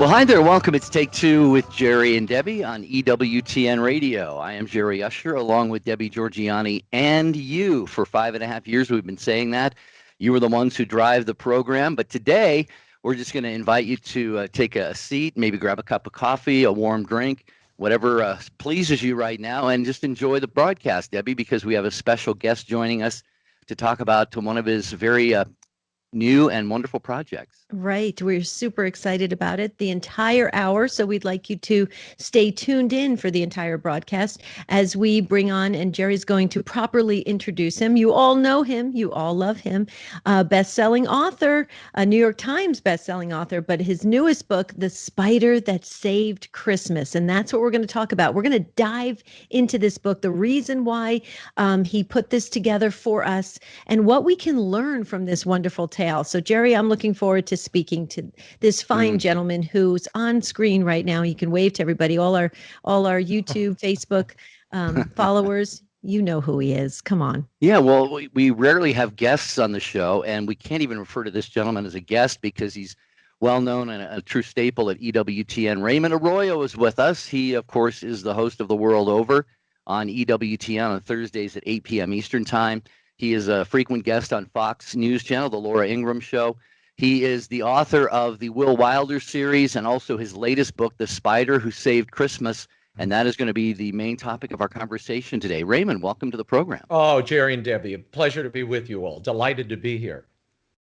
Well, hi there. Welcome. It's Take Two with Jerry and Debbie on EWTN Radio. I am Jerry Usher along with Debbie Georgiani and you. For 5.5 years, we've been saying that. You were the ones who drive the program. But today, we're just going to invite you to take a seat, maybe grab a cup of coffee, a warm drink, whatever pleases you right now, and just enjoy the broadcast, Debbie, because we have a special guest joining us to talk about one of his very new and wonderful projects. Right. We're super excited about it the entire hour. So we'd like you to stay tuned in for the entire broadcast as we bring on, and Jerry's going to properly introduce him. You all know him. You all love him. Best-selling author, a New York Times best-selling author, but his newest book, The Spider That Saved Christmas. And that's what we're going to talk about. We're going to dive into this book, the reason why he put this together for us, and what we can learn from this wonderful tale. So, Jerry, I'm looking forward to speaking to this fine gentleman who's on screen right now. You can wave to everybody, all our YouTube, Facebook followers. You know who he is. Come on. Yeah, well, we rarely have guests on the show, and we can't even refer to this gentleman as a guest because he's well known and a true staple at EWTN. Raymond Arroyo is with us. He, of course, is the host of The World Over on EWTN on Thursdays at 8 p.m. Eastern Time. He is a frequent guest on Fox News Channel, The Laura Ingraham Show. He is the author of the Will Wilder series and also his latest book, The Spider Who Saved Christmas. And that is going to be the main topic of our conversation today. Raymond, welcome to the program. Oh, Jerry and Debbie, a pleasure to be with you all. Delighted to be here.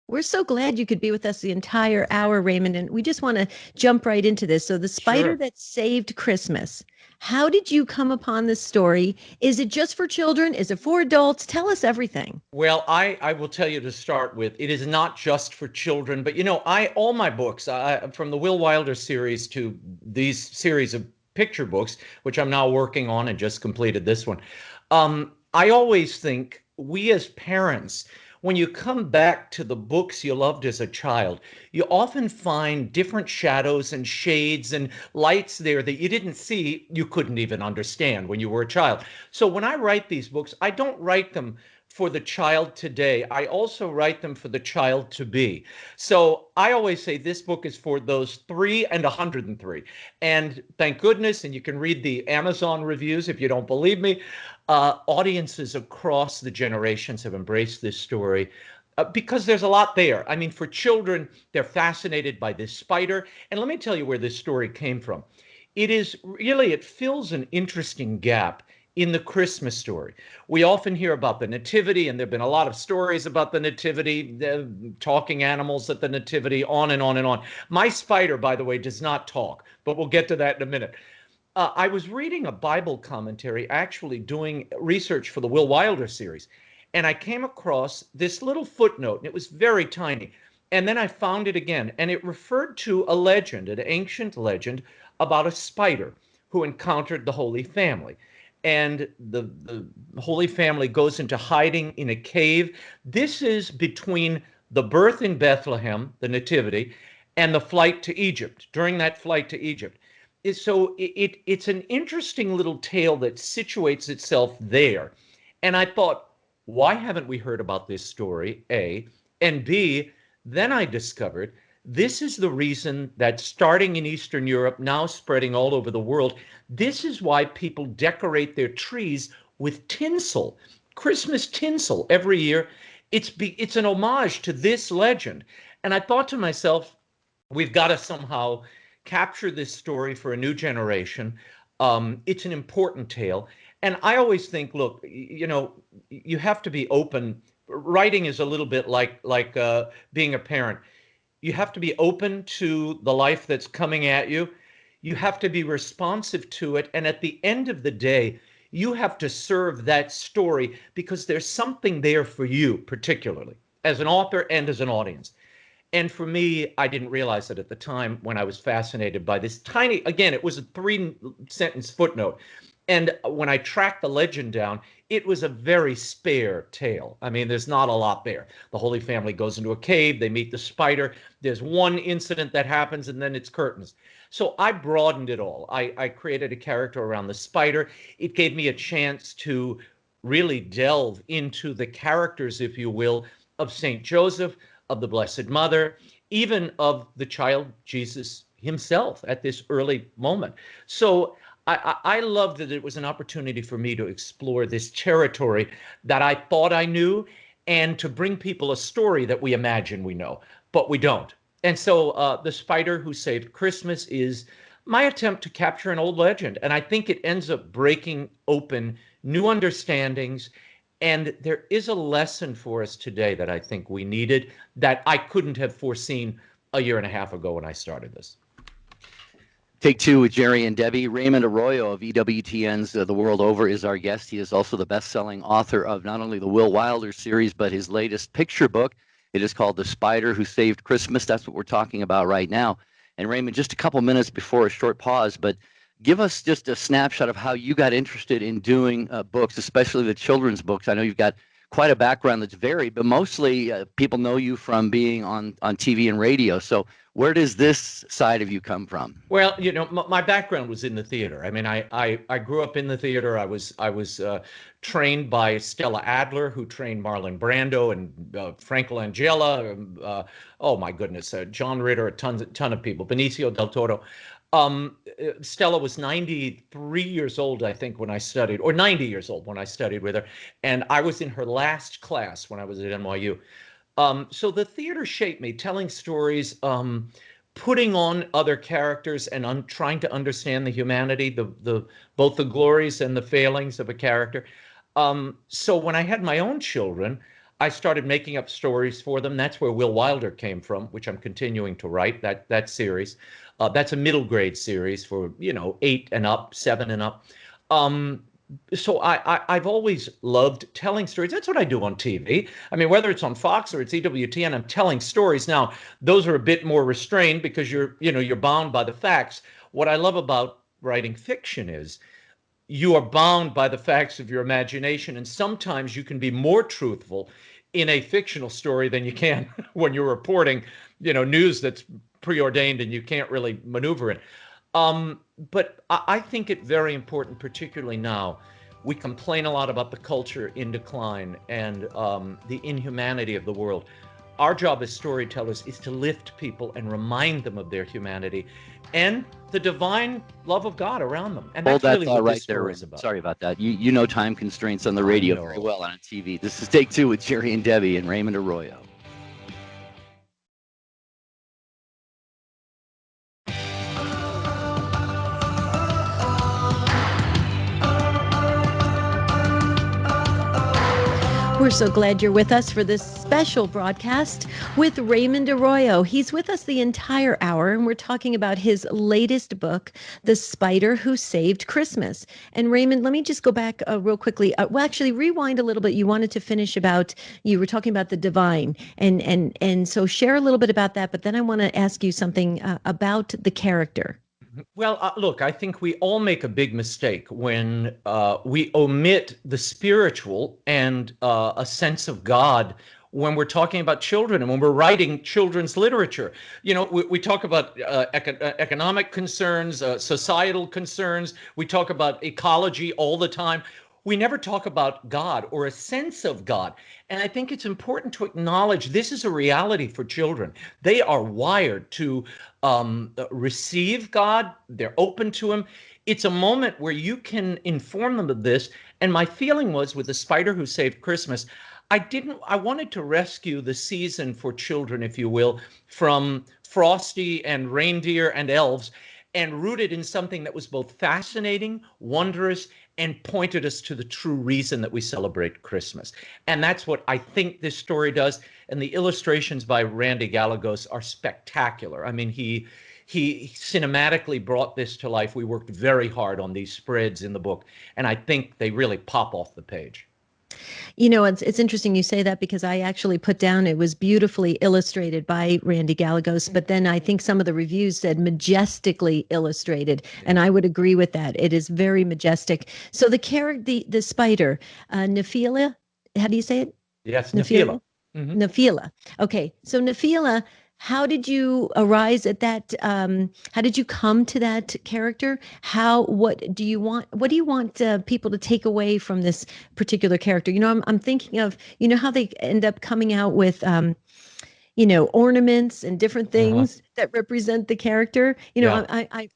We're so glad you could be with us the entire hour, Raymond. And we just want to jump right into this. So The Spider That Saved Christmas. How did you come upon this story? Is it just for children? Is it for adults? Tell us everything. Well, I will tell you to start with, it is not just for children, but all my books, from the Will Wilder series to these series of picture books, which I'm now working on and just completed this one. I always think we as parents, when you come back to the books you loved as a child, you often find different shadows and shades and lights there that you didn't see, you couldn't even understand when you were a child. So when I write these books, I don't write them for the child today. I also write them for the child to be. So I always say this book is for those 3 and 103. And thank goodness, and you can read the Amazon reviews if you don't believe me, audiences across the generations have embraced this story because there's a lot there. I mean, for children, they're fascinated by this spider. And let me tell you where this story came from. It fills an interesting gap in the Christmas story. We often hear about the nativity, and there have been a lot of stories about the nativity, talking animals at the nativity, on and on and on. My spider, by the way, does not talk, but we'll get to that in a minute. I was reading a Bible commentary, actually doing research for the Will Wilder series, and I came across this little footnote, and it was very tiny. And then I found it again, and it referred to a legend, an ancient legend about a spider who encountered the Holy Family. And the Holy Family goes into hiding in a cave. This is between the birth in Bethlehem, the Nativity, and the flight to Egypt, during that flight to Egypt. So it's an interesting little tale that situates itself there. And I thought, why haven't we heard about this story, A? And B, then I discovered this is the reason that starting in Eastern Europe, now spreading all over the world, this is why people decorate their trees with tinsel, Christmas tinsel every year. It's an homage to this legend. And I thought to myself, we've got to somehow capture this story for a new generation. It's an important tale. And I always think, look, you have to be open. Writing is a little bit like being a parent. You have to be open to the life that's coming at you. You have to be responsive to it. And at the end of the day, you have to serve that story because there's something there for you, particularly as an author and as an audience. And for me, I didn't realize it at the time when I was fascinated by this tiny, again, it was a 3-sentence footnote. And when I tracked the legend down, it was a very spare tale. I mean, there's not a lot there. The Holy Family goes into a cave, they meet the spider. There's one incident that happens, and then it's curtains. So I broadened it all. I created a character around the spider. It gave me a chance to really delve into the characters, if you will, of St. Joseph, of the Blessed Mother, even of the child Jesus himself at this early moment. So I love that it was an opportunity for me to explore this territory that I thought I knew, and to bring people a story that we imagine we know, but we don't. And so The Spider Who Saved Christmas is my attempt to capture an old legend. And I think it ends up breaking open new understandings. And there is a lesson for us today that I think we needed, that I couldn't have foreseen a year and a half ago when I started this. Take Two with Jerry and Debbie. Raymond Arroyo of EWTN's The World Over is our guest. He is also the best-selling author of not only the Will Wilder series, but his latest picture book. It is called The Spider Who Saved Christmas. That's what we're talking about right now. And Raymond, just a couple minutes before a short pause, but give us just a snapshot of how you got interested in doing books, especially the children's books. I know you've got quite a background that's varied, but mostly people know you from being on TV and radio. So where does this side of you come from? Well, you know, my background was in the theater. I mean, I grew up in the theater. I was trained by Stella Adler, who trained Marlon Brando and Frank Langella. Oh my goodness, John Ritter, a ton of people. Benicio del Toro. Stella was 93 years old, I think, when I studied, or 90 years old when I studied with her. And I was in her last class when I was at NYU. So the theater shaped me, telling stories, putting on other characters, and trying to understand the humanity, both the glories and the failings of a character. So when I had my own children, I started making up stories for them. That's where Will Wilder came from, which I'm continuing to write, that series. That's a middle grade series for, 8 and up, 7 and up. So I've always loved telling stories. That's what I do on TV. I mean, whether it's on Fox or it's EWTN, I'm telling stories. Now, those are a bit more restrained because you're bound by the facts. What I love about writing fiction is you are bound by the facts of your imagination, and sometimes you can be more truthful in a fictional story than you can when you're reporting, news that's preordained and you can't really maneuver it. But I think it very important, particularly now. We complain a lot about the culture in decline and the inhumanity of the world. Our job as storytellers is to lift people and remind them of their humanity and the divine love of God around them. And that's really what this story is about. Sorry about that. You know time constraints on the radio very well on TV. This is Take Two with Jerry and Debbie and Raymond Arroyo. We're so glad you're with us for this special broadcast with Raymond Arroyo. He's with us the entire hour, and we're talking about his latest book, The Spider Who Saved Christmas. And Raymond, let me just go back real quickly. Well, actually, rewind a little bit. You wanted to finish you were talking about the divine, and so share a little bit about that. But then I want to ask you something about the character. Well, look, I think we all make a big mistake when we omit the spiritual and a sense of God when we're talking about children and when we're writing children's literature. We talk about economic concerns, societal concerns. We talk about ecology all the time. We never talk about God or a sense of God. And I think it's important to acknowledge this is a reality for children. They are wired to receive God. They're open to him. It's a moment where you can inform them of this. And my feeling was with The Spider Who Saved Christmas, I wanted to rescue the season for children, if you will, from Frosty and reindeer and elves, and root it in something that was both fascinating, wondrous, and pointed us to the true reason that we celebrate Christmas. And that's what I think this story does. And the illustrations by Randy Gallagher are spectacular. I mean, he cinematically brought this to life. We worked very hard on these spreads in the book, and I think they really pop off the page. It's interesting you say that, because I actually put down it was beautifully illustrated by Randy Gallagher, but then I think some of the reviews said majestically illustrated, and I would agree with that. It is very majestic. So the spider, Nephila, how do you say it? Yes, Nephila. Mm-hmm. Nephila. Okay, so Nephila, how did you arise at that? How did you come to that character? What do you want people to take away from this particular character? I'm thinking of, how they end up coming out with, ornaments and different Uh-huh. things that represent the character. Yeah.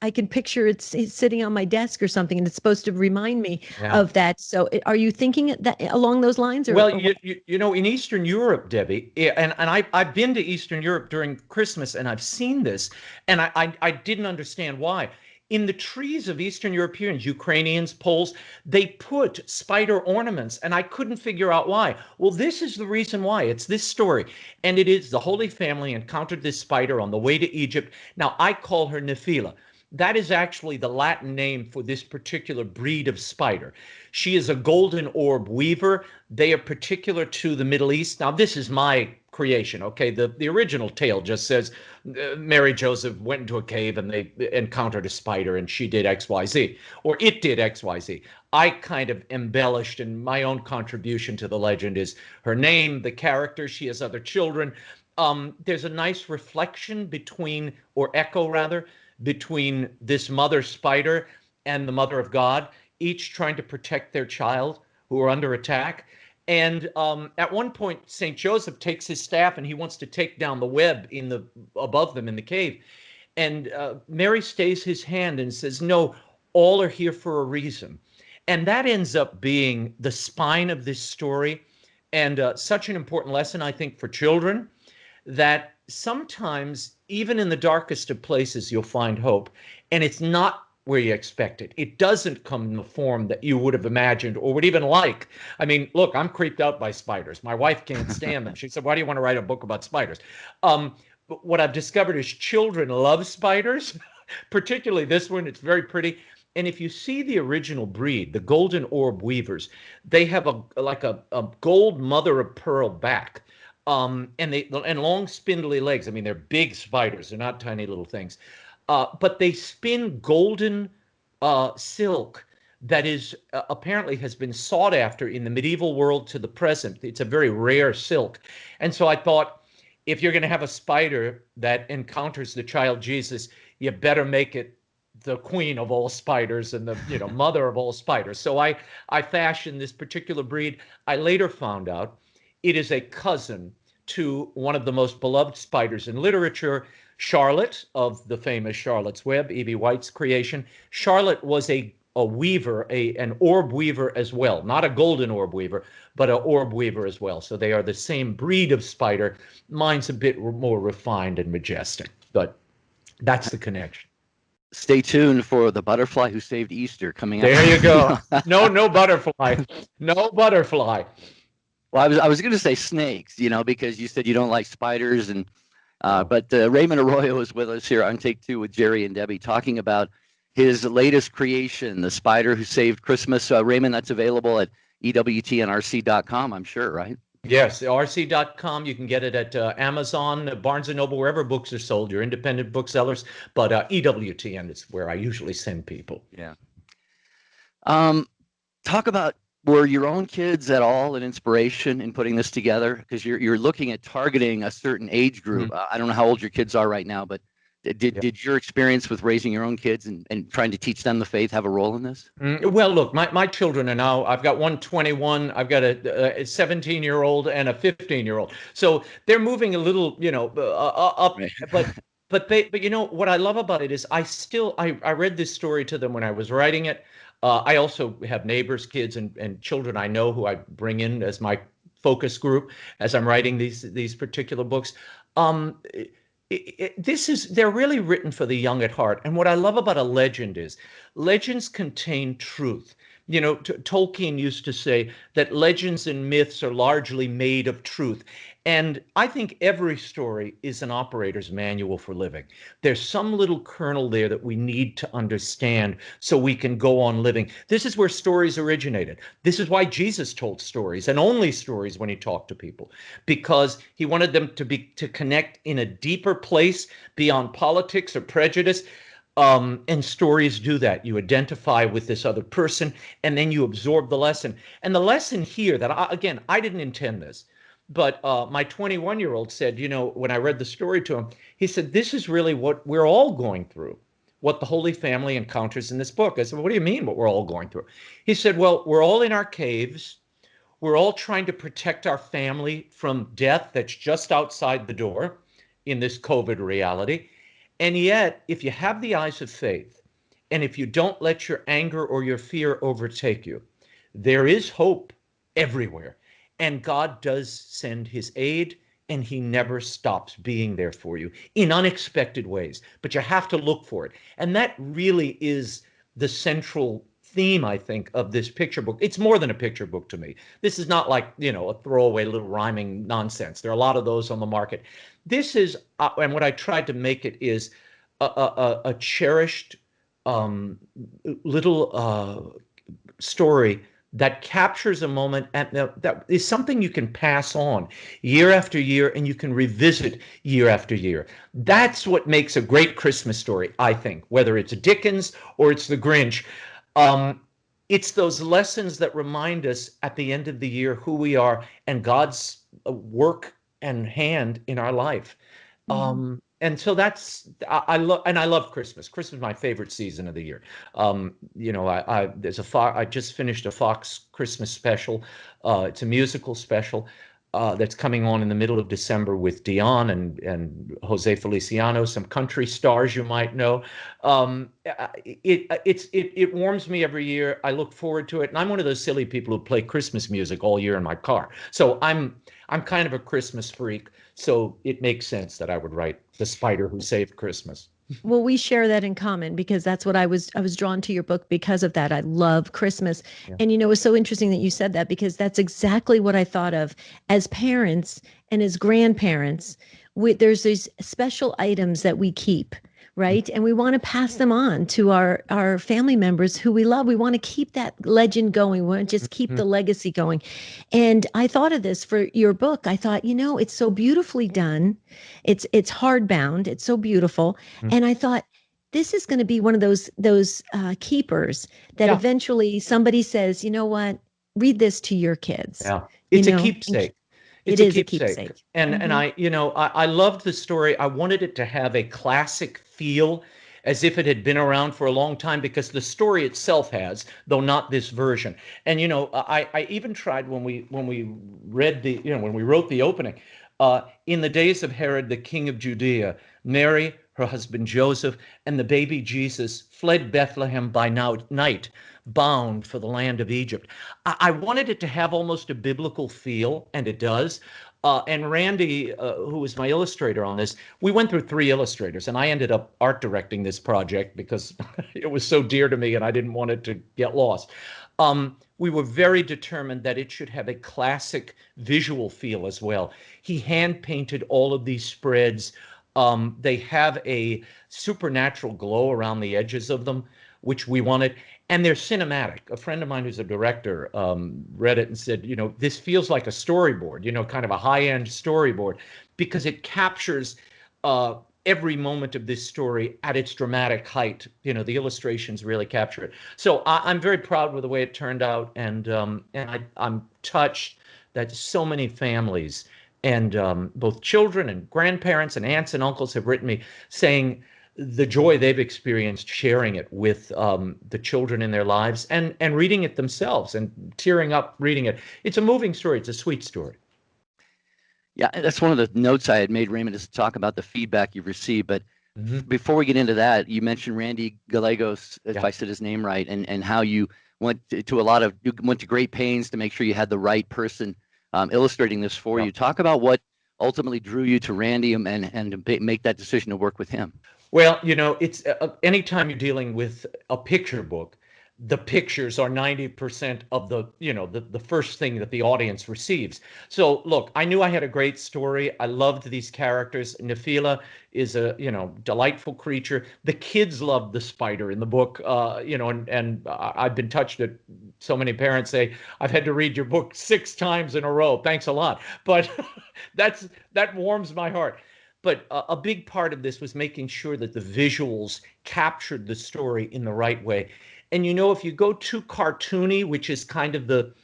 I can picture it's sitting on my desk or something, and it's supposed to remind me Yeah. of that. So are you thinking that along those lines, Well, or what? in Eastern Europe, Debbie, and I've been to Eastern Europe during Christmas, and I've seen this, and I didn't understand why. In the trees of Eastern Europeans, Ukrainians, Poles, they put spider ornaments, and I couldn't figure out why. Well, this is the reason why. It's this story, and it is the Holy Family encountered this spider on the way to Egypt. Now, I call her Nephila. That is actually the Latin name for this particular breed of spider. She is a golden orb weaver. They are particular to the Middle East. Now, this is my creation, okay? The original tale just says Mary Joseph went into a cave and they encountered a spider and she did XYZ, or it did XYZ. I kind of embellished, and my own contribution to the legend is her name, the character, she has other children. There's a nice reflection between, or echo rather, between this mother spider and the mother of God, each trying to protect their child who are under attack. And at one point, St. Joseph takes his staff and he wants to take down the web above them in the cave. And Mary stays his hand and says, "No, all are here for a reason." And that ends up being the spine of this story, and such an important lesson, I think, for children, that sometimes, even in the darkest of places, you'll find hope. And it's not where you expect it. It doesn't come in the form that you would have imagined or would even like. I mean, look, I'm creeped out by spiders. My wife can't stand them. She said, "Why do you want to write a book about spiders?" But what I've discovered is children love spiders, particularly this one. It's very pretty. And if you see the original breed, the golden orb weavers, they have a gold mother of pearl back. And long spindly legs. I mean, they're big spiders. They're not tiny little things. But they spin golden silk that is apparently has been sought after in the medieval world to the present. It's a very rare silk. And so I thought, if you're going to have a spider that encounters the child Jesus, you better make it the queen of all spiders and the mother of all spiders. So I fashioned this particular breed. I later found out it is a cousin to one of the most beloved spiders in literature, Charlotte of the famous Charlotte's Web, E.B. White's creation. Charlotte was a weaver, an orb weaver as well, not a golden orb weaver, but an orb weaver as well. So they are the same breed of spider. Mine's a bit more refined and majestic, but that's the connection. Stay tuned for The Butterfly Who Saved Easter coming up. There you go. No butterfly. No butterfly. Well, I was going to say snakes, because you said you don't like spiders, and but Raymond Arroyo is with us here on Take Two with Jerry and Debbie, talking about his latest creation, The Spider Who Saved Christmas. Raymond, that's available at EWTNRC.com, I'm sure, right? Yes, rc.com. You can get it at Amazon, Barnes & Noble, wherever books are sold, your independent booksellers. But EWTN is where I usually send people. Yeah. Talk about, were your own kids at all an inspiration in putting this together? Because you're looking at targeting a certain age group. I don't know how old your kids are right now, but did your experience with raising your own kids and trying to teach them the faith have a role in this? Well, look, my children are now, I've got one 21, I've got a 17-year-old and a 15-year-old. So they're moving a little, up. Right. But what I love about it is I read this story to them when I was writing it. I also have neighbors, kids, and children I know who I bring in as my focus group as I'm writing these particular books. They're really written for the young at heart. And what I love about a legend is legends contain truth. Tolkien used to say that legends and myths are largely made of truth. And I think every story is an operator's manual for living. There's some little kernel there that we need to understand so we can go on living. This is where stories originated. This is why Jesus told stories, and only stories, when he talked to people, because he wanted them to connect in a deeper place beyond politics or prejudice. And stories do that. You identify with this other person, and then you absorb the lesson. And the lesson here that, I didn't intend this, but my 21-year-old said, when I read the story to him, he said, "This is really what we're all going through, what the Holy Family encounters in this book." I said, "Well, what do you mean what we're all going through?" He said, "Well, we're all in our caves. We're all trying to protect our family from death that's just outside the door in this COVID reality. And yet, if you have the eyes of faith, and if you don't let your anger or your fear overtake you, there is hope everywhere. And God does send his aid, and he never stops being there for you in unexpected ways. But you have to look for it. And that really is the central theme, I think, of this picture book. It's more than a picture book to me. This is not like, a throwaway little rhyming nonsense. There are a lot of those on the market. This is, and what I tried to make it is a cherished little story that captures a moment and that is something you can pass on year after year, and you can revisit year after year. That's what makes a great Christmas story, I think, whether it's Dickens or it's The Grinch. It's those lessons that remind us at the end of the year who we are and God's work and hand in our life. Mm-hmm. And so I love Christmas. Christmas is my favorite season of the year. I just finished a Fox Christmas special. It's a musical special that's coming on in the middle of December with Dion and Jose Feliciano, some country stars you might know. It warms me every year. I look forward to it, and I'm one of those silly people who play Christmas music all year in my car. So I'm kind of a Christmas freak. So it makes sense that I would write The Spider Who Saved Christmas. Well, we share that in common because that's what I was drawn to your book because of that. I love Christmas. Yeah. And it was so interesting that you said that because that's exactly what I thought of as parents and as grandparents. There's these special items that we keep, right? And we want to pass them on to our family members who we love. We want to keep that legend going. We want to just keep the legacy going. And I thought of this for your book. I thought, it's so beautifully done. It's hardbound. It's so beautiful. And I thought, this is going to be one of those keepers that eventually somebody says, you know what, read this to your kids. Yeah, it's a keepsake. It is a keepsake. And I loved the story. I wanted it to have a classic feel, as if it had been around for a long time, because the story itself has, though not this version. And I even tried when we read when we wrote the opening, in the days of Herod, the king of Judea, Mary, her husband Joseph, and the baby Jesus fled Bethlehem by night, bound for the land of Egypt. I wanted it to have almost a biblical feel, and it does. And Randy, who was my illustrator on this, we went through 3 illustrators, and I ended up art directing this project because it was so dear to me and I didn't want it to get lost. We were very determined that it should have a classic visual feel as well. He hand painted all of these spreads. They have a supernatural glow around the edges of them, which we wanted. And they're cinematic. A friend of mine who's a director read it and said, this feels like a storyboard, kind of a high-end storyboard, because it captures every moment of this story at its dramatic height. The illustrations really capture it. So I'm very proud with the way it turned out. And I'm touched that so many families and both children and grandparents and aunts and uncles have written me saying the joy they've experienced sharing it with the children in their lives and reading it themselves and tearing up reading it. It's a moving story. It's a sweet story. Yeah, that's one of the notes I had made, Raymond, is to talk about the feedback you've received. But before we get into that, you mentioned Randy Gallagher, if I said his name right, and how you went to great pains to make sure you had the right person illustrating this for you. Talk about what ultimately drew you to Randy and to make that decision to work with him. Well, it's anytime you're dealing with a picture book, the pictures are 90% of the first thing that the audience receives. So look, I knew I had a great story. I loved these characters. Nephila is a delightful creature. The kids loved the spider in the book, and I've been touched that so many parents say I've had to read your book 6 times in a row. Thanks a lot, but that warms my heart. But a big part of this was making sure that the visuals captured the story in the right way. And if you go too cartoony, which is kind of the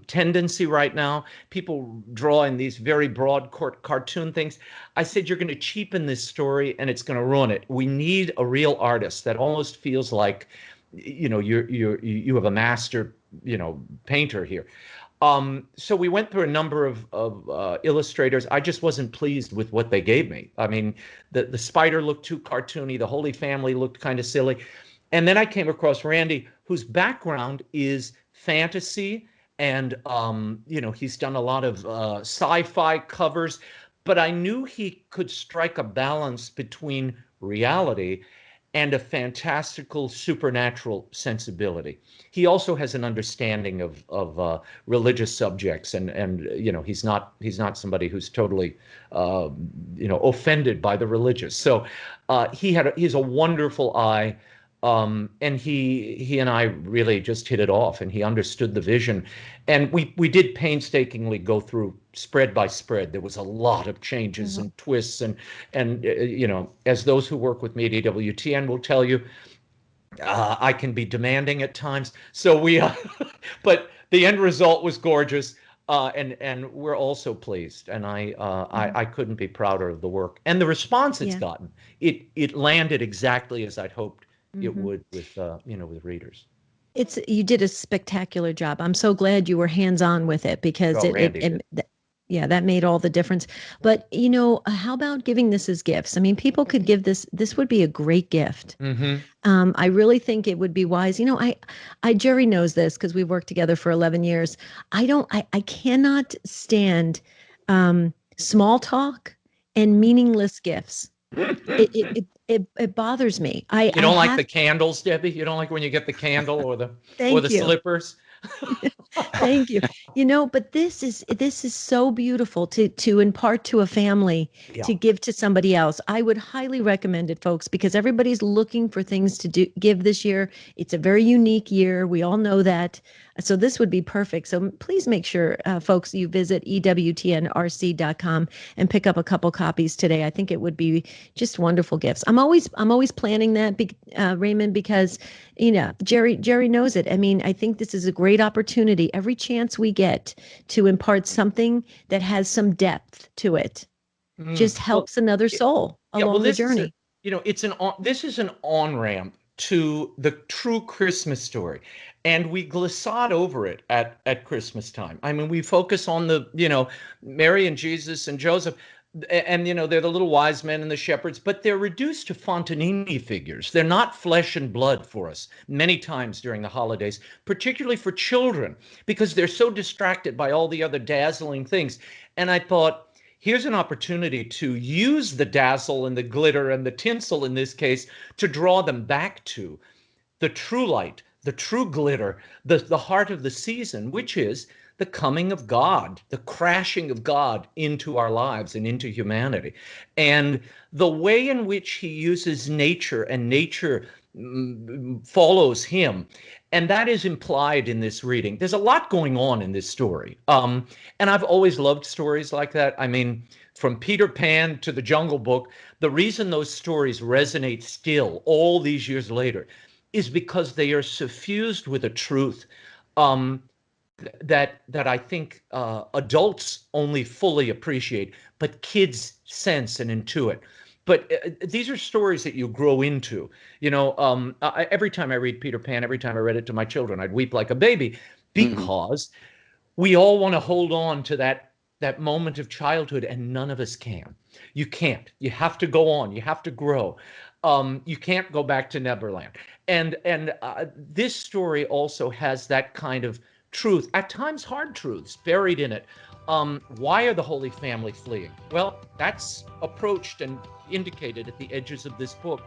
tendency right now, people draw in these very broad cartoon things. I said you're going to cheapen this story and it's going to ruin it. We need a real artist that almost feels like you have a master painter here. So we went through a number of illustrators. I just wasn't pleased with what they gave me. I mean, the spider looked too cartoony. The Holy Family looked kind of silly. And then I came across Randy, whose background is fantasy. And, he's done a lot of sci-fi covers. But I knew he could strike a balance between reality and a fantastical supernatural sensibility. He also has an understanding of religious subjects, and he's not somebody who's totally offended by the religious. So he's a wonderful eye. And he and I really just hit it off, and he understood the vision. And we did painstakingly go through spread by spread. There was a lot of changes and twists, and as those who work with me at EWTN will tell you, I can be demanding at times. So but the end result was gorgeous. And we're also pleased, and I couldn't be prouder of the work and the response it's gotten. It landed exactly as I'd hoped it would with readers. You did a spectacular job. I'm so glad you were hands-on with it, because that made all the difference. But how about giving this as gifts? I mean, people could give this would be a great gift. I really think it would be wise. Jerry knows this because we've worked together for 11 years. I cannot stand small talk and meaningless gifts. It bothers me. You don't like the candles, Debbie? You don't like when you get the candle or the slippers? Thank you. But this is so beautiful to impart to a family, to give to somebody else. I would highly recommend it, folks, because everybody's looking for things to give this year. It's a very unique year. We all know that. So this would be perfect. So please make sure, folks, you visit EWTNRC.com and pick up a couple copies today. I think it would be just wonderful gifts. I'm always planning that, Raymond, because Jerry knows it. I mean, I think this is a great opportunity. Every chance we get to impart something that has some depth to it just helps another soul along the journey. This is an on-ramp to the true Christmas story. And we glissade over it at Christmas time. I mean, we focus on Mary and Jesus and Joseph, and they're the little wise men and the shepherds, but they're reduced to Fontanini figures. They're not flesh and blood for us many times during the holidays, particularly for children, because they're so distracted by all the other dazzling things. And I thought, here's an opportunity to use the dazzle and the glitter and the tinsel in this case to draw them back to the true light, the true glitter, the heart of the season, which is the coming of God, the crashing of God into our lives and into humanity. And the way in which he uses nature, and nature follows him. And that is implied in this reading. There's a lot going on in this story. And I've always loved stories like that. I mean, from Peter Pan to the Jungle Book, the reason those stories resonate still all these years later is because they are suffused with a truth that I think adults only fully appreciate, but kids sense and intuit. But these are stories that you grow into. Every time I read Peter Pan, every time I read it to my children, I'd weep like a baby, because we all want to hold on to that moment of childhood, and none of us can. You can't. You have to go on. You have to grow. You can't go back to Neverland. And this story also has that kind of truth, at times hard truths, buried in it. Why are the Holy Family fleeing? Well, that's approached and indicated at the edges of this book.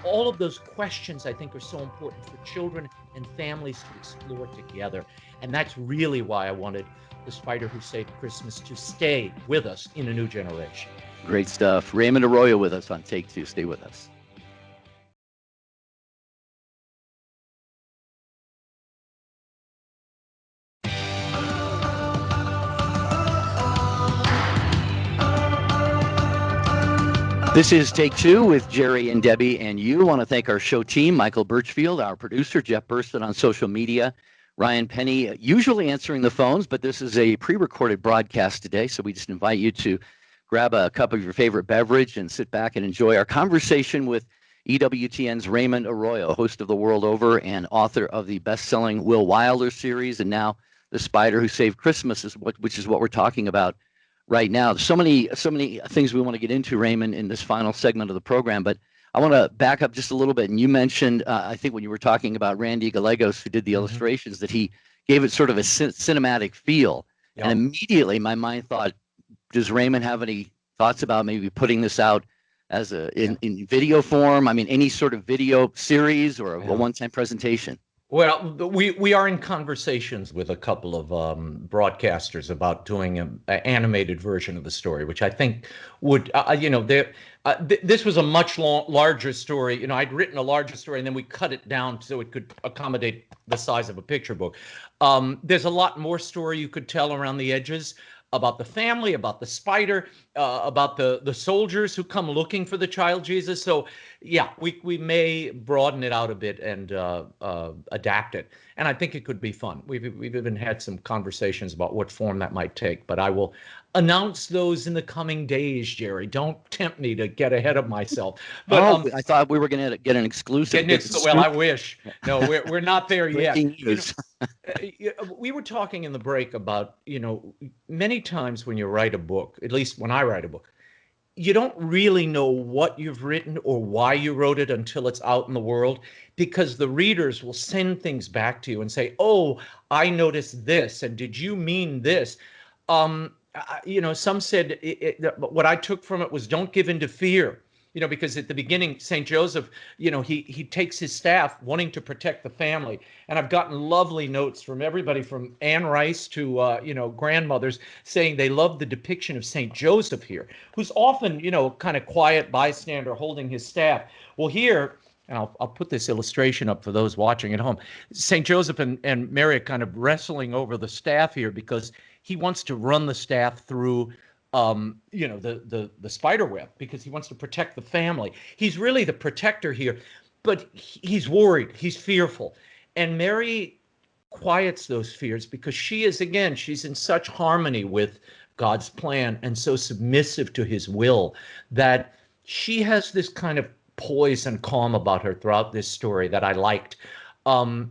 All of those questions, I think, are so important for children and families to explore together. And that's really why I wanted The Spider Who Saved Christmas to stay with us in a new generation. Great stuff. Raymond Arroyo with us on Take Two. Stay with us. This is Take Two with Jerry and Debbie and you. I want to thank our show team, Michael Birchfield, our producer, Jeff Burston on social media, Ryan Penny, usually answering the phones, but this is a pre-recorded broadcast today, so we just invite you to grab a cup of your favorite beverage and sit back and enjoy our conversation with EWTN's Raymond Arroyo, host of The World Over and author of the best-selling Will Wilder series, and now the spider who saved Christmas, which is what we're talking about right now. There's so many things we want to get into, Raymond, in this final segment of the program, but I want to back up just a little bit. And you mentioned, I think when you were talking about Randy Gallagher, who did the illustrations, that he gave it sort of a cinematic feel. And immediately my mind thought, does Raymond have any thoughts about maybe putting this out as in video form? I mean, any sort of video series or a one-time presentation? Well, we are in conversations with a couple of broadcasters about doing an animated version of the story, which I think would, this was a much larger story. You know, I'd written a larger story and then we cut it down so it could accommodate the size of a picture book. There's a lot more story you could tell around the edges about the family, about the spider, about the soldiers who come looking for the child Jesus. So yeah, we may broaden it out a bit and adapt it. And I think it could be fun. We've even had some conversations about what form that might take, but I will announce those in the coming days, Jerry. Don't tempt me to get ahead of myself. But I thought we were going to get an exclusive. Well, I wish. No, we're not there yet. We were talking in the break about, many times when you write a book, at least when I write a book, you don't really know what you've written or why you wrote it until it's out in the world, because the readers will send things back to you and say, oh, I noticed this, and did you mean this? Some said what I took from it was don't give in to fear. Because at the beginning, St. Joseph, he takes his staff wanting to protect the family. And I've gotten lovely notes from everybody from Anne Rice to, grandmothers saying they love the depiction of St. Joseph here, who's often, kind of quiet bystander holding his staff. Well, here, and I'll put this illustration up for those watching at home, St. Joseph and Mary are kind of wrestling over the staff here because he wants to run the staff through the spider web because he wants to protect the family. He's really the protector here, but he's worried, he's fearful. And Mary quiets those fears because she's in such harmony with God's plan and so submissive to his will that she has this kind of poise and calm about her throughout this story that I liked,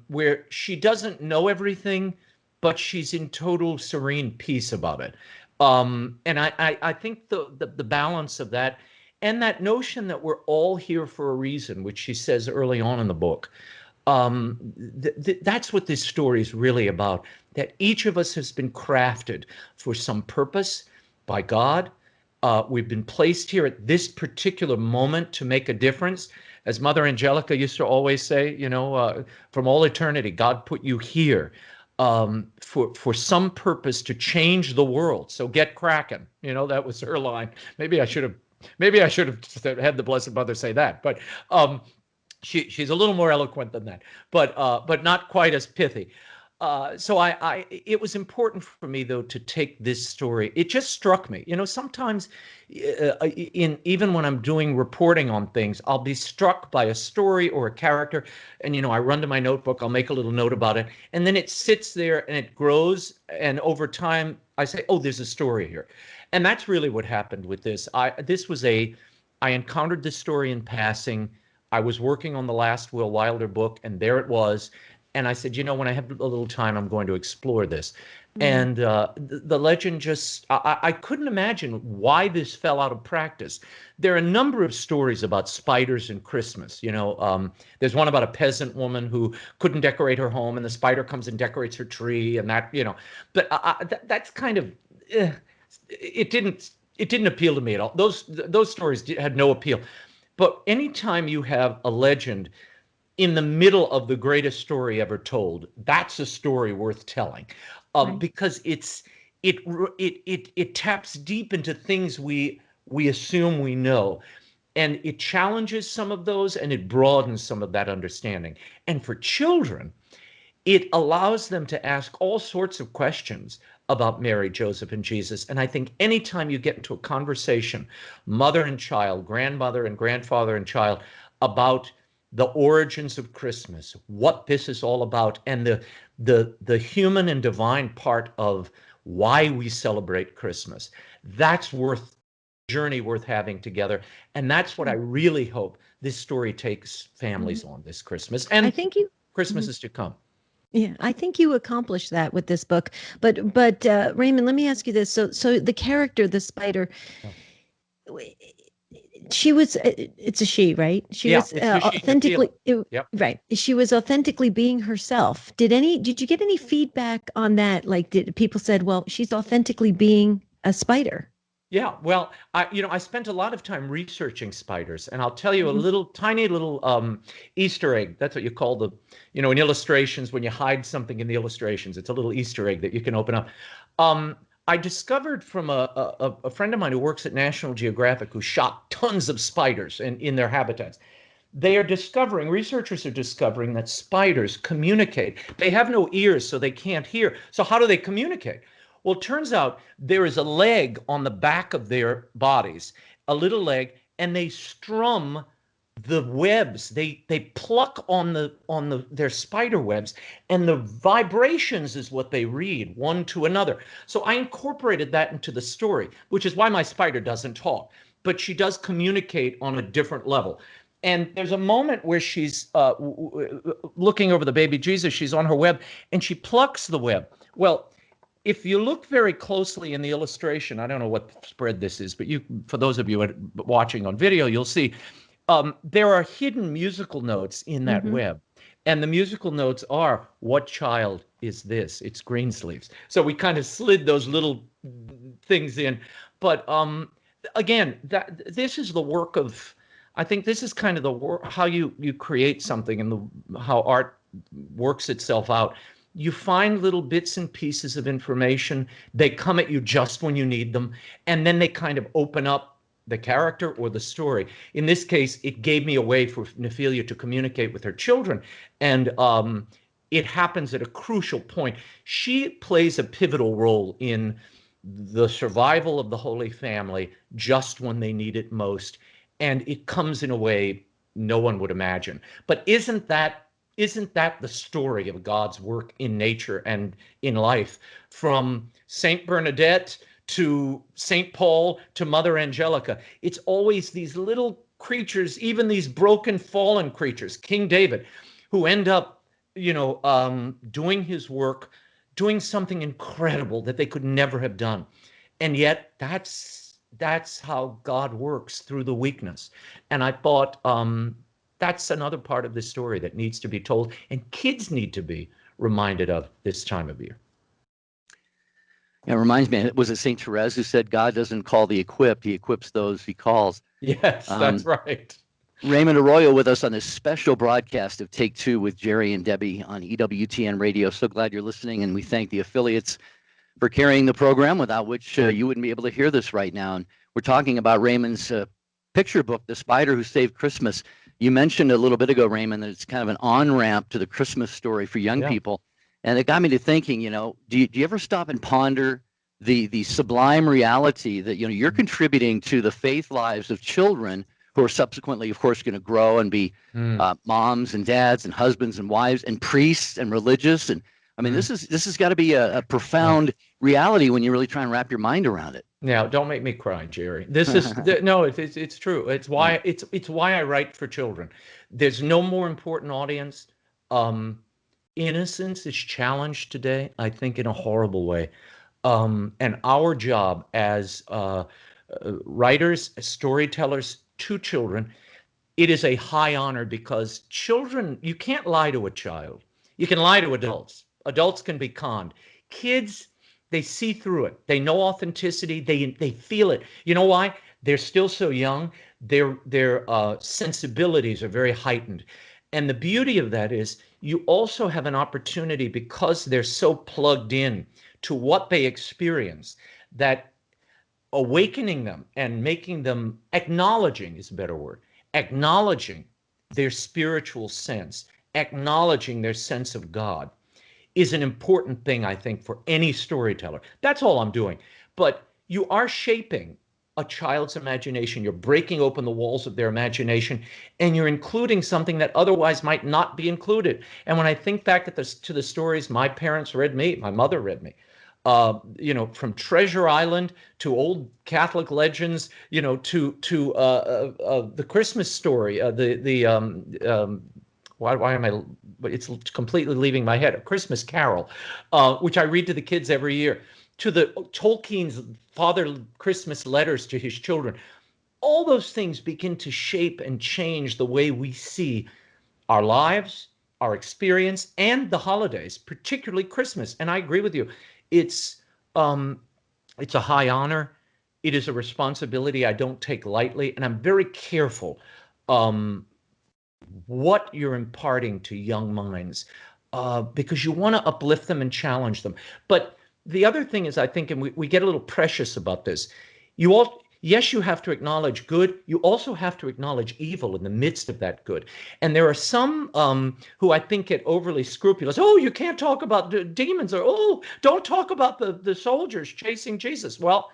where she doesn't know everything, but she's in total serene peace about it. And I think the balance of that and that notion that we're all here for a reason, which she says early on in the book, that's what this story is really about, that each of us has been crafted for some purpose by God. We've been placed here at this particular moment to make a difference. As Mother Angelica used to always say, from all eternity, God put you here for some purpose to change the world. So get cracking. That was her line. Maybe I should have had the Blessed Mother say that, but she's a little more eloquent than that, but not quite as pithy. So it was important for me though to take this story. It just struck me, sometimes even when I'm doing reporting on things, I'll be struck by a story or a character, and I run to my notebook, I'll make a little note about it, and then it sits there and it grows, and over time I say, oh, there's a story here. And that's really what happened with this. I encountered this story in passing. I was working on the last Will Wilder book, and there it was. And I said, when I have a little time, I'm going to explore this. And the legend just, I couldn't imagine why this fell out of practice. There are a number of stories about spiders and Christmas. There's one about a peasant woman who couldn't decorate her home, and the spider comes and decorates her tree, and that, but that's kind of, it didn't appeal to me at all. Those stories had no appeal. But anytime you have a legend in the middle of the greatest story ever told, that's a story worth telling, right. Because it taps deep into things we assume we know, and it challenges some of those, and it broadens some of that understanding. And for children, it allows them to ask all sorts of questions about Mary, Joseph, and Jesus. And I think anytime you get into a conversation, mother and child, grandmother and grandfather and child, about the origins of Christmas, what this is all about, and the human and divine part of why we celebrate Christmas, that's journey worth having together. And that's what I really hope this story takes families on this Christmas and I think Christmases to come. Yeah, I think you accomplished that with this book. But Raymond, let me ask you this. So the character, the spider, Yeah, she was it's a she, right? She yeah, was it's the she, authentically Nafila. Yep. right. She was authentically being herself. Did you get any feedback on that? Like, did people said, well, she's authentically being a spider? Yeah, well, I spent a lot of time researching spiders, and I'll tell you a Mhm. little tiny little Easter egg. That's what you call in illustrations when you hide something in the illustrations. It's a little Easter egg that you can open up. Um, I discovered from a friend of mine who works at National Geographic who shot tons of spiders in their habitats. Researchers are discovering that spiders communicate. They have no ears, so they can't hear. So how do they communicate? Well, it turns out there is a leg on the back of their bodies, a little leg, and they strum the webs. They pluck on their spider webs, and the vibrations is what they read one to another. So I incorporated that into the story, which is why my spider doesn't talk, but she does communicate on a different level. And there's a moment where she's looking over the baby Jesus. She's on her web, and she plucks the web. Well, if you look very closely in the illustration, I don't know what spread this is, but for those of you watching on video, you'll see there are hidden musical notes in that Mhm. web. And the musical notes are, what child is this? It's Greensleeves. So we kind of slid those little things in. But again, this is the work of, I think this is kind of the work, how you create something and how art works itself out. You find little bits and pieces of information. They come at you just when you need them, and then they kind of open up the character or the story. In this case, it gave me a way for Nephilia to communicate with her children, and it happens at a crucial point. She plays a pivotal role in the survival of the Holy Family just when they need it most, and it comes in a way no one would imagine. But isn't that the story of God's work in nature and in life, from Saint Bernadette to Saint Paul to Mother Angelica? It's always these little creatures, even these broken, fallen creatures, King David, who end up, doing his work, doing something incredible that they could never have done. And yet that's how God works, through the weakness. And I thought that's another part of the story that needs to be told, and kids need to be reminded of this time of year. It reminds me, was it Saint Therese who said, God doesn't call the equipped, he equips those he calls? Yes, that's Um, right. Raymond Arroyo with us on this special broadcast of Take Two with Jerry and Debbie on EWTN Radio. So glad you're listening, and we thank the affiliates for carrying the program, without which you wouldn't be able to hear this right now. And we're talking about Raymond's picture book, The Spider Who Saved Christmas. You mentioned a little bit ago, Raymond, that it's kind of an on-ramp to the Christmas story for young Yeah. people. And it got me to thinking, do you ever stop and ponder the sublime reality that, you're contributing to the faith lives of children who are subsequently, of course, going to grow and be Mm, moms and dads and husbands and wives and priests and religious. And I mean, mm. this has got to be a Yeah. profound reality when you really try and wrap your mind around it. Now, don't make me cry, Jerry. This is no, it's true. It's why I write for children. There's no more important audience. Um, Innocence is challenged today, I think, in a horrible way. And our job as writers, as storytellers to children, it is a high honor, because children, you can't lie to a child. You can lie to adults. Adults can be conned. Kids, they see through it. They know authenticity. They feel it. You know why? They're still so young. Their sensibilities are very heightened. And the beauty of that is you also have an opportunity, because they're so plugged in to what they experience, that awakening them and making them, acknowledging is a better word, acknowledging their spiritual sense, acknowledging their sense of God, is an important thing, I think, for any storyteller. That's all I'm doing. But you are shaping a child's imagination. You're breaking open the walls of their imagination, and you're including something that otherwise might not be included. And when I think back to the stories my parents read me, my mother read me, from Treasure Island to old Catholic legends, to the Christmas story, why am I, but it's completely leaving my head. A Christmas Carol, which I read to the kids every year, to the Tolkien's Father Christmas letters to his children. All those things begin to shape and change the way we see our lives, our experience, and the holidays, particularly Christmas. And I agree with you. It's um, it's a high honor. It is a responsibility I don't take lightly, and I'm very careful um, what you're imparting to young minds because you want to uplift them and challenge them. But the other thing is, I think, and we get a little precious about this. Yes, you have to acknowledge good. You also have to acknowledge evil in the midst of that good. And there are some who I think get overly scrupulous. Oh, you can't talk about the demons, or oh, don't talk about the soldiers chasing Jesus. Well,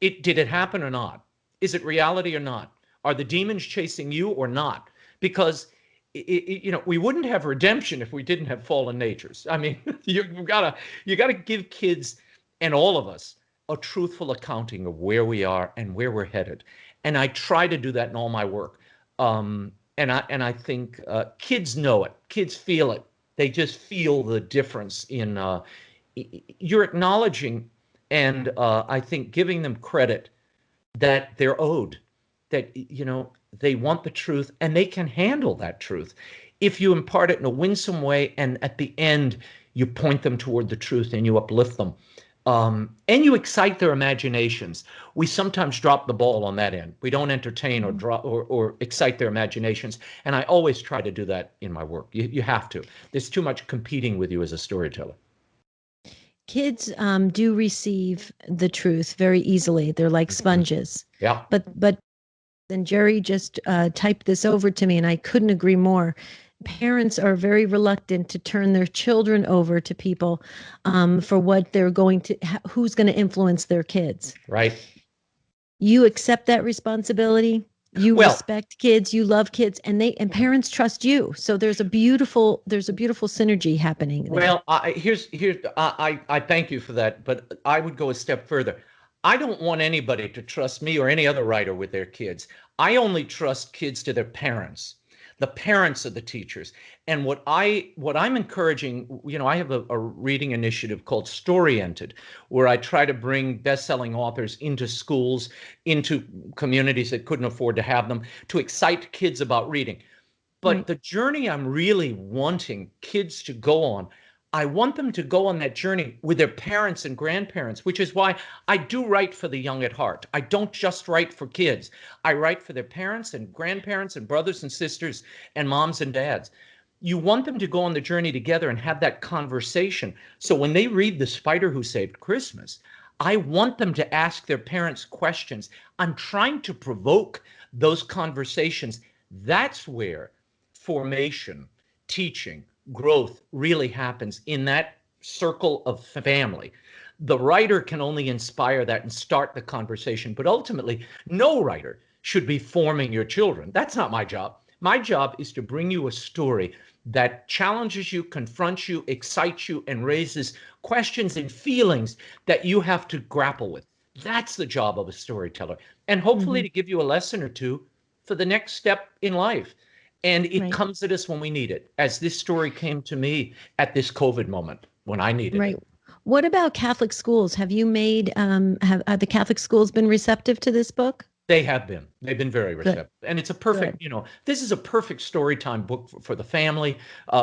did it happen or not? Is it reality or not? Are the demons chasing you or not? Because we wouldn't have redemption if we didn't have fallen natures. I mean, you gotta give kids and all of us a truthful accounting of where we are and where we're headed. And I try to do that in all my work. And I think kids know it. Kids feel it. They just feel the difference in you're acknowledging and I think giving them credit that they're owed, that they want the truth and they can handle that truth if you impart it in a winsome way, and at the end you point them toward the truth and you uplift them, and you excite their imaginations. We sometimes drop the ball on that end. We don't entertain or draw or excite their imaginations, and I always try to do that in my work. You have to. There's too much competing with you as a storyteller. Kids do receive the truth very easily. They're like sponges. Yeah. But then Jerry just typed this over to me, and I couldn't agree more. Parents are very reluctant to turn their children over to people for what they're going to, who's going to influence their kids. Right. You accept that responsibility. You respect kids, you love kids, and parents trust you. So there's a beautiful synergy happening there. Well, I thank you for that, but I would go a step further. I don't want anybody to trust me or any other writer with their kids. I only trust kids to their parents. The parents of the teachers. And what I'm encouraging, I have a reading initiative called Storyented, where I try to bring best-selling authors into schools, into communities that couldn't afford to have them, to excite kids about reading. But the journey I'm really wanting kids to go on, I want them to go on that journey with their parents and grandparents, which is why I do write for the young at heart. I don't just write for kids. I write for their parents and grandparents and brothers and sisters and moms and dads. You want them to go on the journey together and have that conversation. So when they read The Spider Who Saved Christmas, I want them to ask their parents questions. I'm trying to provoke those conversations. That's where formation, teaching, growth really happens, in that circle of family. The writer can only inspire that and start the conversation, but ultimately no writer should be forming your children. That's not my job. My job is to bring you a story that challenges you, confronts you, excites you, and raises questions and feelings that you have to grapple with. That's the job of a storyteller, and hopefully to give you a lesson or two for the next step in life. And it comes at us when we need it, as this story came to me at this COVID moment when I needed it. What about Catholic schools? Have you made, have the Catholic schools been receptive to this book? They have been. They've been very receptive. Good. And it's a perfect, this is a perfect story time book for the family,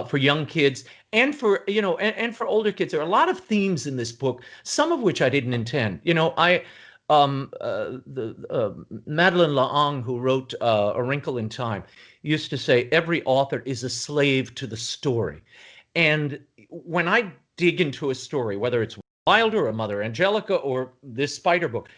for young kids, and for, and for older kids. There are a lot of themes in this book, some of which I didn't intend. Madeleine L'Ang, who wrote A Wrinkle in Time, used to say every author is a slave to the story. And when I dig into a story, whether it's Wilder or Mother Angelica or this Spider book,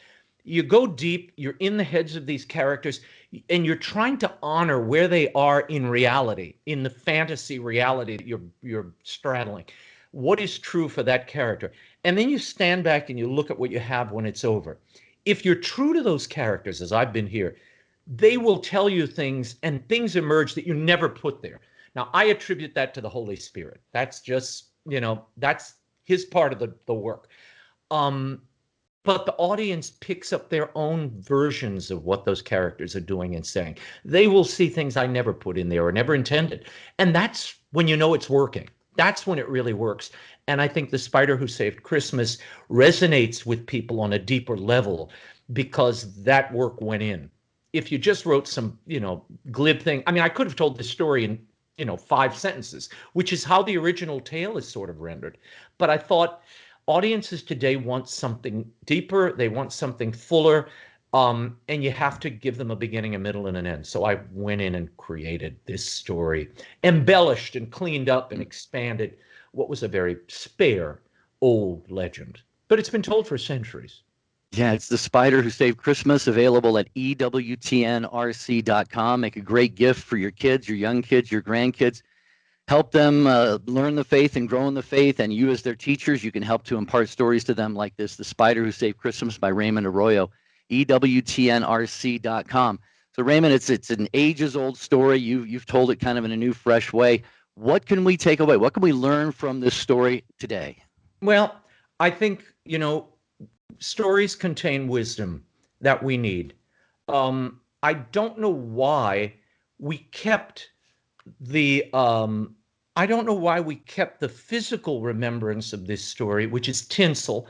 you go deep, you're in the heads of these characters, and you're trying to honor where they are in reality, in the fantasy reality that you're straddling. What is true for that character? And then you stand back and you look at what you have when it's over. If you're true to those characters, as I've been here, they will tell you things, and things emerge that you never put there. Now, I attribute that to the Holy Spirit. That's just, that's his part of the work. but the audience picks up their own versions of what those characters are doing and saying. They will see things I never put in there or never intended. And that's when you know it's working. That's when it really works. And I think The Spider Who Saved Christmas resonates with people on a deeper level because that work went in. If you just wrote some, glib thing, I mean, I could have told this story in, 5 sentences, which is how the original tale is sort of rendered. But I thought audiences today want something deeper. They want something fuller. And you have to give them a beginning, a middle, and an end. So I went in and created this story, embellished and cleaned up and expanded what was a very spare old legend. But it's been told for centuries. Yeah, it's The Spider Who Saved Christmas, available at EWTNRC.com. Make a great gift for your kids, your young kids, your grandkids. Help them learn the faith and grow in the faith. And you, as their teachers, you can help to impart stories to them like this, The Spider Who Saved Christmas by Raymond Arroyo, EWTNRC.com. So, Raymond, it's an ages-old story. You've told it kind of in a new, fresh way. What can we take away? What can we learn from this story today? Well, I think, stories contain wisdom that we need. I don't know why we kept the physical remembrance of this story, which is tinsel.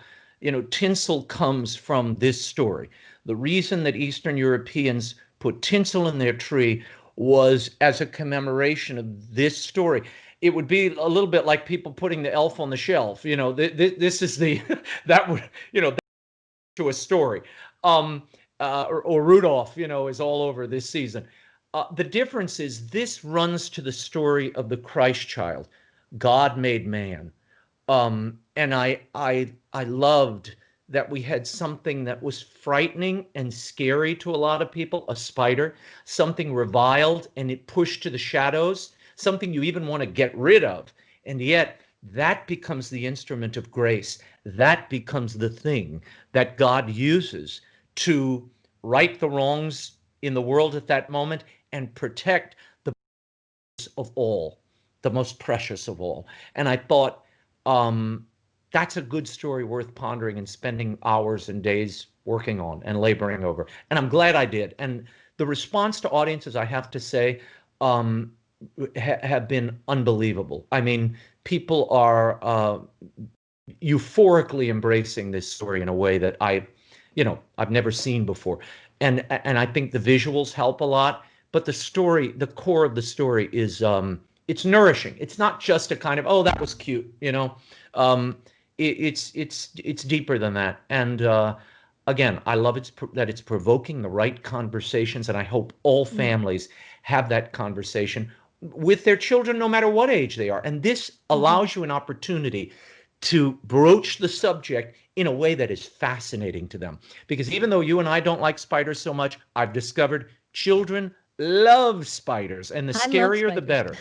Tinsel comes from this story. The reason that Eastern Europeans put tinsel in their tree was as a commemoration of this story. It would be a little bit like people putting the elf on the shelf. This is the that would to a story. Or Rudolph, is all over this season. The difference is this runs to the story of the Christ child, God made man. And I loved that we had something that was frightening and scary to a lot of people, a spider, something reviled and it pushed to the shadows, something you even want to get rid of. And yet that becomes the instrument of grace. That becomes the thing that God uses to right the wrongs in the world at that moment and protect the of all, the most precious of all. And I thought that's a good story worth pondering and spending hours and days working on and laboring over. And I'm glad I did. And the response to audiences, I have to say, have been unbelievable. I mean, people are euphorically embracing this story in a way that I've never seen before. And I think the visuals help a lot, but the story, the core of the story is it's nourishing. It's not just a kind of, oh, that was cute, it's deeper than that. And again, I love that it's provoking the right conversations, and I hope all families have that conversation with their children, no matter what age they are. And this allows you an opportunity to broach the subject in a way that is fascinating to them. Because even though you and I don't like spiders so much, I've discovered children love spiders, and the scarier, the better.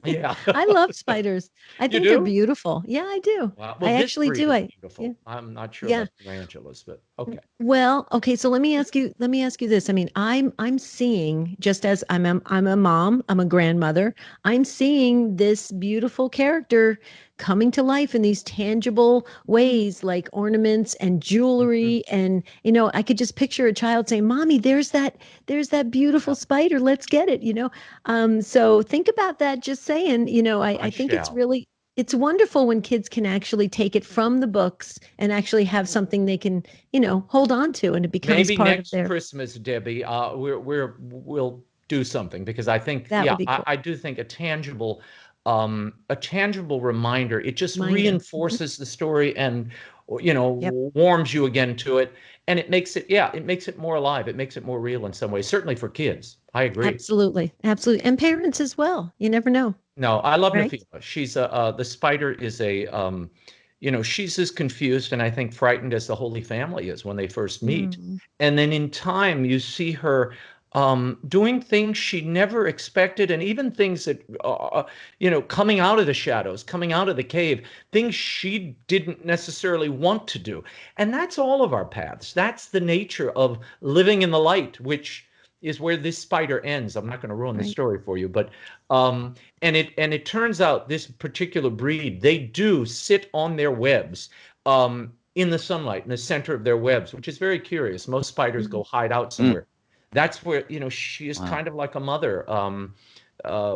Yeah. I love spiders. I think they're beautiful. Yeah, I do. Wow. Well, I actually do. Beautiful. Yeah. I'm not sure about tarantulas, but okay. Well, okay. So let me ask you this. I mean, I'm seeing, just as I'm a mom, I'm a grandmother, I'm seeing this beautiful character coming to life in these tangible ways, like ornaments and jewelry. And, I could just picture a child saying, Mommy, there's that beautiful spider. Let's get it, So think about that. Just saying, I think it's wonderful when kids can actually take it from the books and actually have something they can, hold on to, and it becomes part of their. Maybe next Christmas, Debbie, we'll do something, because I think, would be cool. I do think a tangible reminder. It just reinforces the story and, warms you again to it. And it makes it more alive. It makes it more real in some ways, certainly for kids. I agree. Absolutely. Absolutely. And parents as well. You never know. No, I love Nafila. She's the spider is she's as confused and I think frightened as the Holy Family is when they first meet. And then in time, you see her doing things she never expected, and even things that, coming out of the shadows, coming out of the cave, things she didn't necessarily want to do. And that's all of our paths. That's the nature of living in the light, which is where this spider ends. I'm not going to ruin the story for you, but and it turns out this particular breed, they do sit on their webs in the sunlight, in the center of their webs, which is very curious. Most spiders go hide out somewhere. That's where, she is kind of like a mother,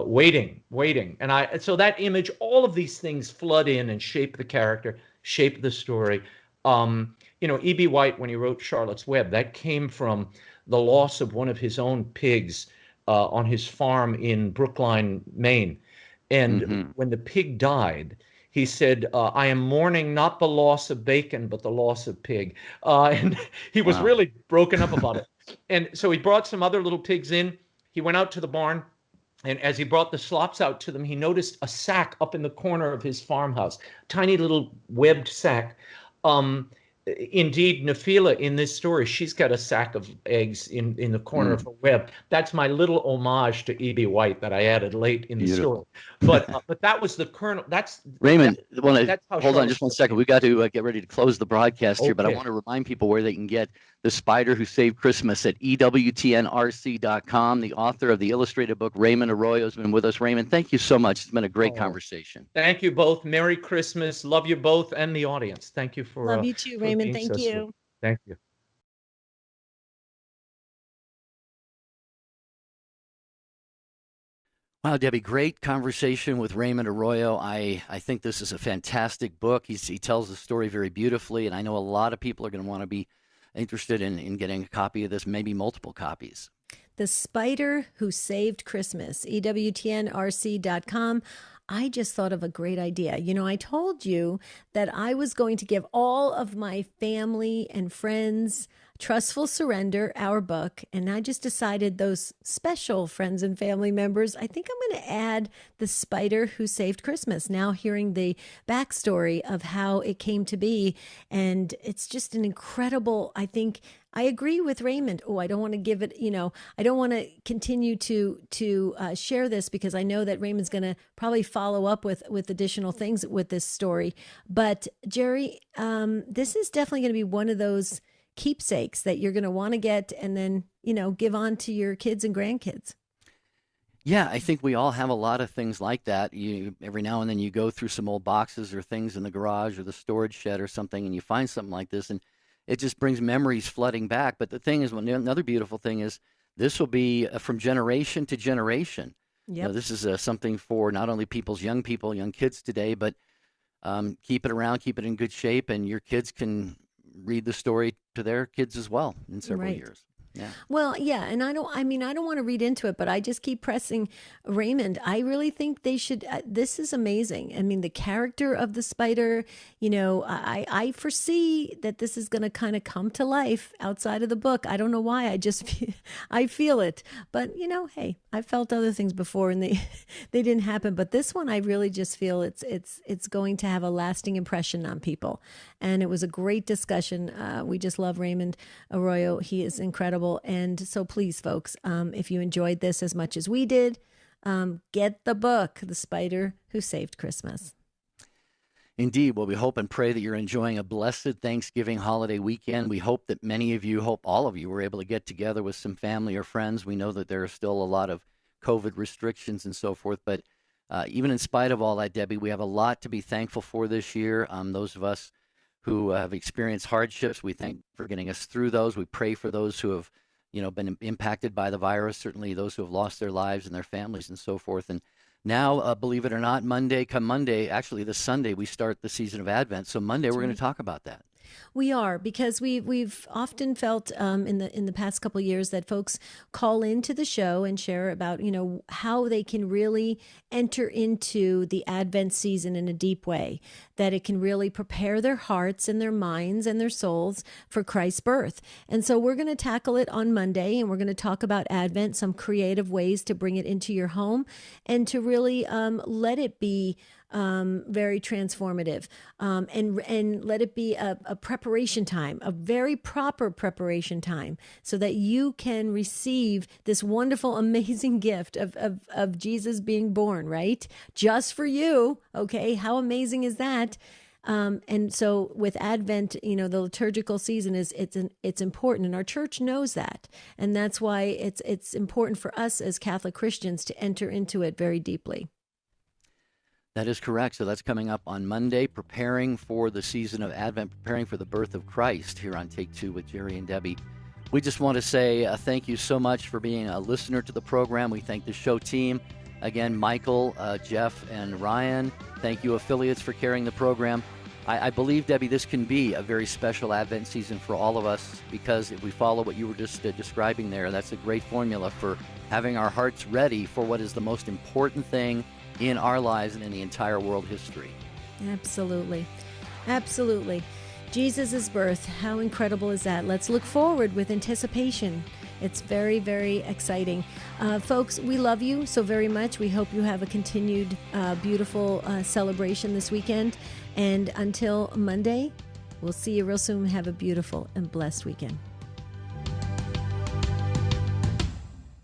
waiting. And so that image, all of these things flood in and shape the character, shape the story. E.B. White, when he wrote Charlotte's Web, that came from the loss of one of his own pigs on his farm in Brookline, Maine. And when the pig died, he said, I am mourning not the loss of bacon, but the loss of pig. And he was really broken up about it. And so he brought some other little pigs in. He went out to the barn. And as he brought the slops out to them, he noticed a sack up in the corner of his farmhouse, tiny little webbed sack. Indeed, Nephila in this story, she's got a sack of eggs in the corner of her web. That's my little homage to E.B. White that I added late in the story. But that was the kernel. That's Raymond. That's how hold on just one second. We got to get ready to close the broadcast here, but I Okay. want to remind people where they can get The Spider Who Saved Christmas at EWTNRC.com. The author of the illustrated book, Raymond Arroyo, has been with us. Raymond, thank you so much. It's been a great conversation. Thank you both. Merry Christmas. Love you both and the audience. Thank you for Love you too, for Raymond. being Thank so you. sweet. Thank you. Wow, Debbie, great conversation with Raymond Arroyo. I think this is a fantastic book. He tells the story very beautifully, and I know a lot of people are going to want to be interested in getting a copy of this, maybe multiple copies. The Spider Who Saved Christmas, EWTNRC.com. I just thought of a great idea. I told you that I was going to give all of my family and friends Trustful Surrender, our book, and I just decided those special friends and family members, I think I'm going to add The Spider Who Saved Christmas, now hearing the backstory of how it came to be. And it's just an incredible, I think, I agree with Raymond. I don't want to give it, I don't want to continue to share this because I know that Raymond's going to probably follow up with additional things with this story. But Jerry, this is definitely going to be one of those keepsakes that you're going to want to get and then, give on to your kids and grandkids. Yeah, I think we all have a lot of things like that. Every now and then you go through some old boxes or things in the garage or the storage shed or something, and you find something like this, and it just brings memories flooding back. But the thing is, another beautiful thing is this will be from generation to generation. Yep. This is something for not only young kids today, but keep it around, keep it in good shape, and your kids can read the story to their kids as well in several years. Yeah. Well, yeah. And I don't want to read into it, but I just keep pressing Raymond. I really think they should, this is amazing. I mean, the character of the spider, I foresee that this is going to kind of come to life outside of the book. I don't know why. I feel it, but hey, I felt other things before and they didn't happen. But this one, I really just feel it's going to have a lasting impression on people. And it was a great discussion. We just love Raymond Arroyo. He is incredible. And so please, folks, if you enjoyed this as much as we did, get the book, The Spider Who Saved Christmas. Indeed. Well, we hope and pray that you're enjoying a blessed Thanksgiving holiday weekend. We hope that all of you were able to get together with some family or friends. We know that there are still a lot of COVID restrictions and so forth, but even in spite of all that, Debbie, we have a lot to be thankful for this year. Those of us who have experienced hardships, we thank for getting us through those. We pray for those who have, been impacted by the virus, certainly those who have lost their lives and their families and so forth. And now, believe it or not, Monday, actually this Sunday, we start the season of Advent. So Monday, we're going to talk about that. We are, because we've often felt in the past couple of years that folks call into the show and share about how they can really enter into the Advent season in a deep way, that it can really prepare their hearts and their minds and their souls for Christ's birth. And so we're going to tackle it on Monday, and we're going to talk about Advent, some creative ways to bring it into your home and to really let it be very transformative, and let it be a preparation time, a very proper preparation time, so that you can receive this wonderful, amazing gift of Jesus being born, right? Just for you. Okay. How amazing is that? And so with Advent, the liturgical season it's important, and our church knows that. And that's why it's important for us as Catholic Christians to enter into it very deeply. That is correct. So that's coming up on Monday, preparing for the season of Advent, preparing for the birth of Christ here on Take Two with Jerry and Debbie. We just want to say thank you so much for being a listener to the program. We thank the show team. Again, Michael, Jeff, and Ryan. Thank you, affiliates, for carrying the program. I believe, Debbie, this can be a very special Advent season for all of us, because if we follow what you were just describing there, that's a great formula for having our hearts ready for what is the most important thing in our lives and in the entire world history. Absolutely. Absolutely. Jesus' birth, how incredible is that? Let's look forward with anticipation. It's very, very exciting. Folks, we love you so very much. We hope you have a continued beautiful celebration this weekend. And until Monday, we'll see you real soon. Have a beautiful and blessed weekend.